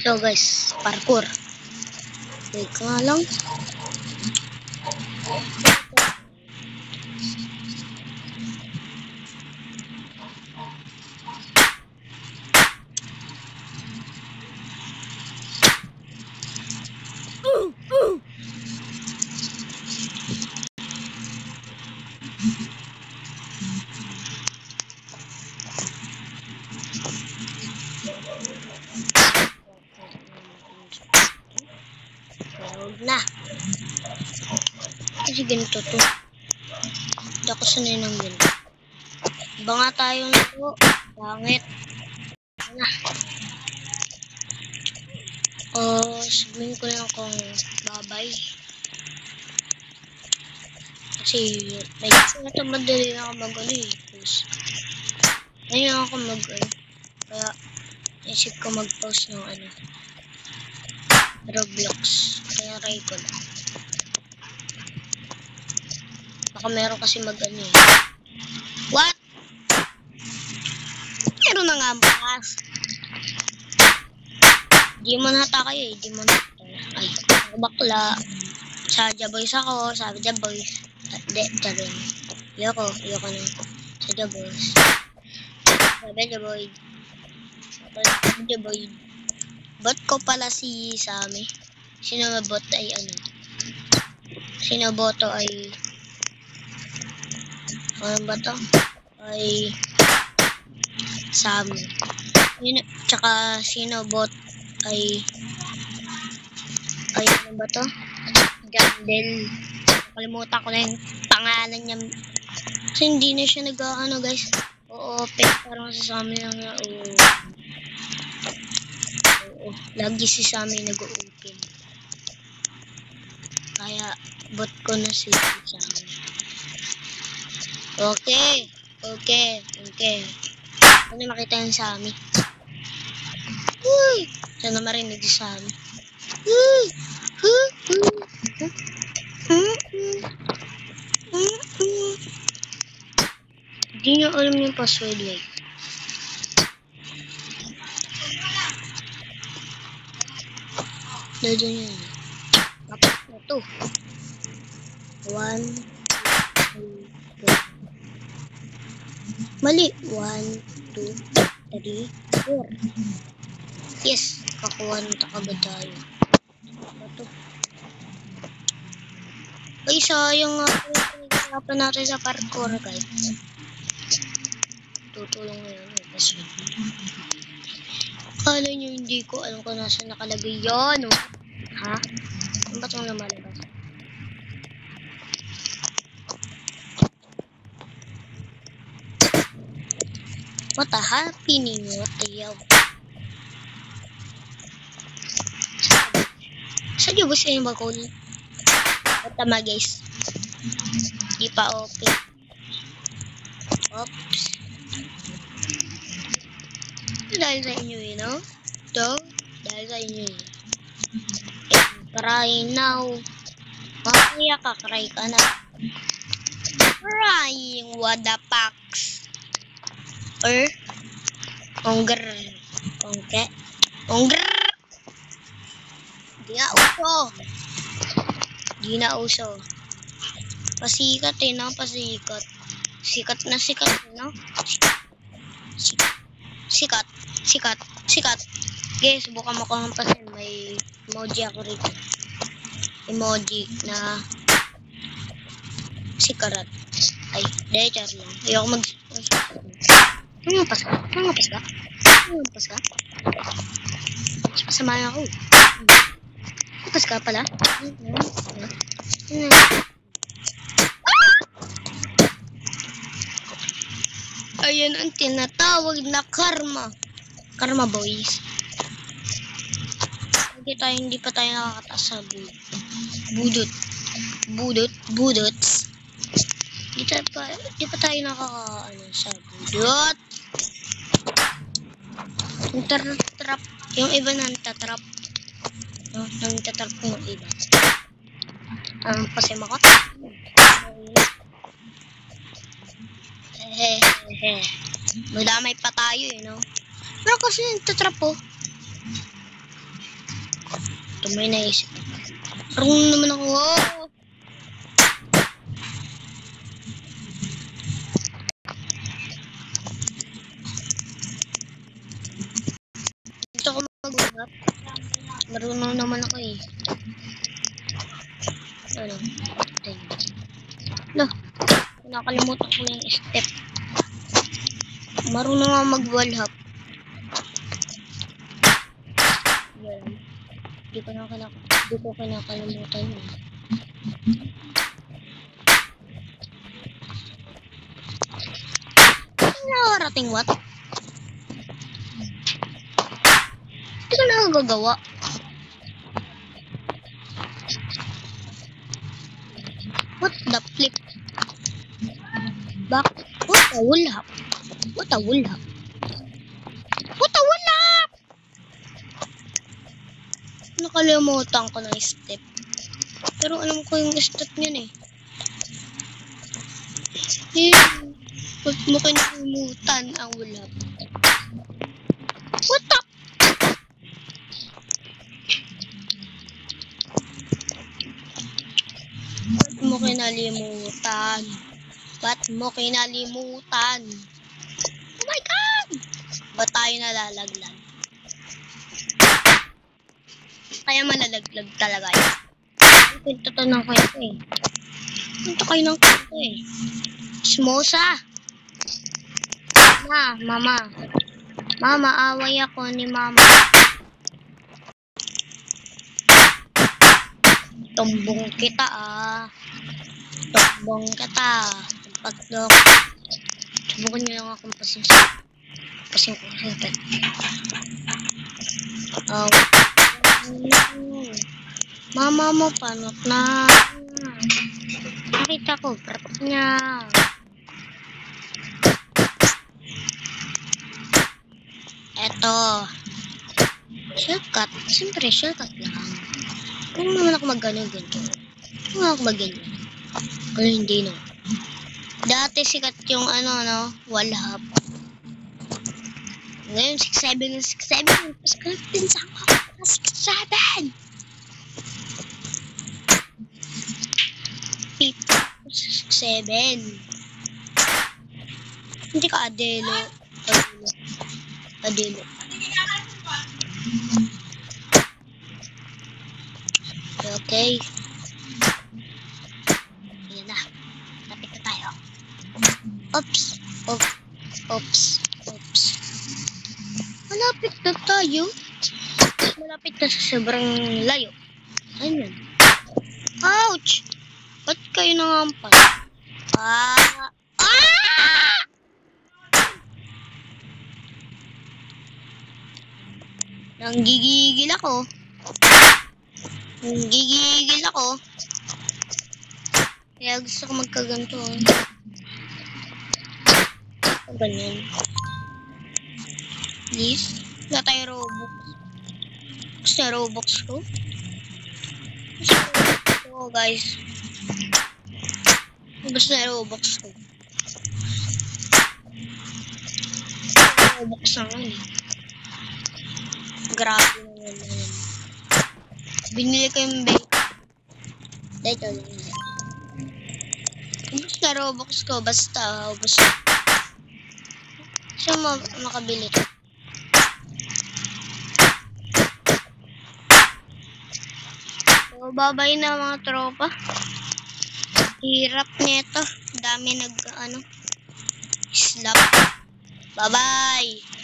So guys, parkour. Teka nga lang. Huwag na. Kasi ganito to. Hindi ako sanay ng ganito. Iba nga tayong laro. Pangit. Na. Sabihin ko lang kung babay. Kasi may kasi ito madali na ako mag-ano eh. Ngayon ako mag-ano. Kaya isip ko mag-post ng ano. Roblox. Kaya try ko lang. Baka meron kasi mag-ano eh. What? Meron na nga bukas. Di mo nata kayo eh. Di mo nata. Ay, ako bakla. Sa Jaboys ako. Sabi Jaboys. Hindi, Jabin. Iyoko na. Sa Jaboys. Sabi Jaboys. Sabi Jaboys. Bot ko pala si Sammy. Sino mabot ay ano? Sino boto ay ano ba to? Ay Sammy. Tsaka sino bot ay ano ba to? Gandel. Nakalimutan ko na yung pangalan niya. Kasi hindi na siya nag-ano guys. Oo, parang sa Sammy lang na oo. Lagi si Sammy nag-open. Kaya bot ko na si Sammy. Okay. Ano makita yung Sammy? Uy! Sana marinig si Sammy. Hindi niya alam yung password like. Dadyan yun. Tapos na to. 1, 2, 3. Mali. 1, 2, 3, 4. Yes. Kakuha na kagad tayo. Ito. Ay, sayang nga. Pinag-usapan natin sa parkour guys. Tutulong na yun. Kala nyo hindi ko alam kung nasa nakalagay yun. Ha? Ano ba itong lumalabas? What a happening? What the hell? Sa diyo ba siya yung bagol? Tama guys. Di pa open. Oops. Dahil sa inyo you know? Dahil sa inyo cry now. Mamaya kakry ka na. Crying what the fucks. Ongger. Di na uso. Pasikat no? Pasikat. Sikat na, no? Sikat. Okay, subukan mo ko ng pasin. May emoji ako rito. Emoji na sikarat. Ay, dahil lang. Ayoko mag... Nangampas ka? Pasamahan ako. Nampas ka pala? Ayan ang tinatawag na karma. Karma boys. Hindi pa tayo nakakataas sa budot. Di pa tayo nakakaano sa budot. Yung trap, yung iba nantatrap. Nantatrap yung iba. Pasema ko. Madamay pa tayo no? Pero kasi nantatrap po. May naisip. Marunong naman ako. Gusto ko mag-usap. Marunong naman ako eh. Ano? Lo, nakalimutan ko na yung step. Marunong ako mag-wall hop. Yan. Di ko kinakalimutan yun. Nakakarating what? Di ko nakagagawa. What the flip? Back. What a wall hop? What a wall hop? What a wall hop? Nakalimutan ko na step. Pero alam ko yung step niyan eh. Huwag mo kinalimutan ang wall hop. What the? Ba't mo kinalimutan? Ba't mo kinalimutan? Oh my God! Ba't tayo nalalaglag? Kaya malalaglag talaga yun. Pinto to ng kwento eh. Pinto kayo ng kwento eh. Smosa! Mama. Mama, away ako ni mama. Tumbong kita ah. Tumbong kita. Pagdok. Subukan nyo lang akong pasensya. Pasensya ko siyempre. Mama mo panot na. Nakita ko parot niya. Eto. Shortcut. Siyempre shortcut lang. Kung naman ako mag-ganyan-ganyan. Kung ako mag-ganyan. Kung hindi no. Dati sikat yung wall hop. Ngayon 6'7 na 6'7. Mas kalit din sa ako. 6'7. 6'7. Hindi ka Adelo. Okay. Ayan na. Lapit na tayo. Oops. Malapit na tayo. Malapit na sa sobrang layo. Ayan. Ouch! Ba't kayo nangampan? Nanggigigil ako. Kaya gusto ko magkaganto. Ganyan. Please. Wala tayo Robux. Gusto na Robux ko? Guys. Gusto na Robux ko. Robux na nga eh. Grabe naman. Binili ko yung bake. Dito lang. Ubus na Robux ko. Basta ubus na. Siya makabili ko. So, babay na mga tropa. Hirap nito. Dami slap. Bye-bye.